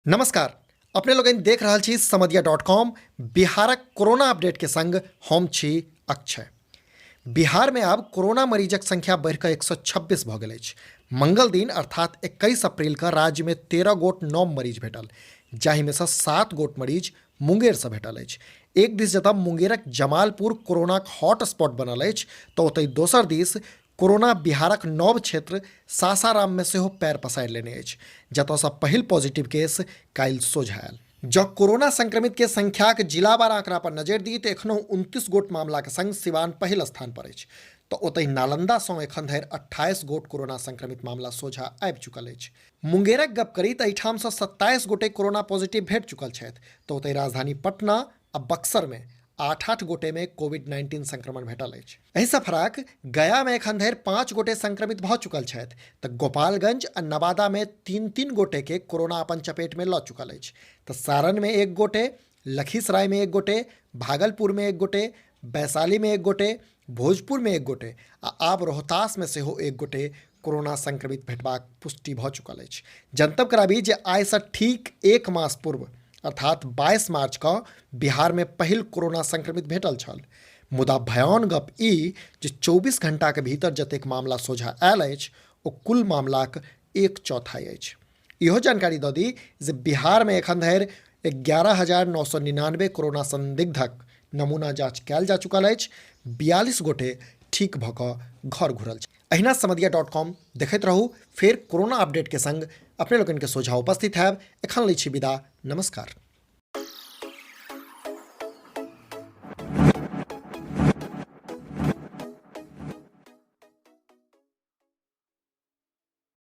नमस्कार। अपने लोग देख रहा छी समधिया.com बिहारक कोरोना अपडेट के संग हम छी अक्षय। बिहार में अब कोरोना मरीजक संख्या बढ़कर 126 भ गेल अछि। मंगल दिन अर्थात 21 अप्रैल का राज्य में 13 गोट नव मरीज भेटल, जाहि में से 7 गोट मरीज मुंगेर से भेटल अछि। एक दिस जतऽ मुंगेरक जमालपुर कोरोनाक हॉटस्पॉट बनल अछि, तऽ ओतहि दोसर दिस कोरोना बिहारक नव क्षेत्र सासाराम में सेहो पैर पसारि लेने अछि, जतऽसँ पहिल पॉजिटिव केस काल्हि सोझा आयल। जँ कोरोना संक्रमित के संख्याक जिलावार आंकड़ा पर नजरि दी तऽ एखनहु 29 गोट मामला के संग सिवान पहिल स्थान पर अछि। तऽ ओतहि नालंदा सँ एखन धरि 28 गोट कोरोना संक्रमित मामला सोझा आबि चुकल अछि। मुंगेरक गप करी तऽ एहिठाम सँ 27 गोटे कोरोना पॉजिटिव भेट चुकल छथि। तऽ ओतहि राजधानी पटना आ बक्सर में 8 गोटे में कोविड-19 संक्रमण भेटल अछि। एहिसँ फराक गया में एखन धरि 5 गोटे संक्रमित भऽ चुकल छथि, तऽ गोपालगंज आ नवादा में 3-3 गोटे के कोरोना अपन चपेट में लऽ चुकल अछि। तऽ सारण में 1 गोटे, लखीसराय में 1 गोटे, भागलपुर में 1 गोटे, वैशाली में 1 गोटे, भोजपुर में 1 गोटे आ आब रोहतास में सेहो 1 गोटे कोरोना संक्रमित भेटबाक पुष्टि भऽ चुकल अछि। जनतब कराबी जे आइसँ ठीक 1 मास पूर्व अर्थात 22 मार्च का बिहार में पहिल कोरोना संक्रमित भेटल छल। मुदा भयान गप ई जे 24 घंटा के भीतर जतेक मामला सोझा आयल अछि ओ कुल मामलाक 1/4 अछि। इहो जानकारी दऽ दी जे बिहार में एखन धरि 11,999 कोरोना संदिग्धक नमूना जांच कयल जा चुकल अछि। 42 गोटे ठीक भऽ कऽ घर घुरल छै। अहिना समधिया.com देखैत रहू, फेर कोरोना अपडेट के संग अपने लोगन के सोझा उपस्थित हैब। एखन लै छी विदा, नमस्कार।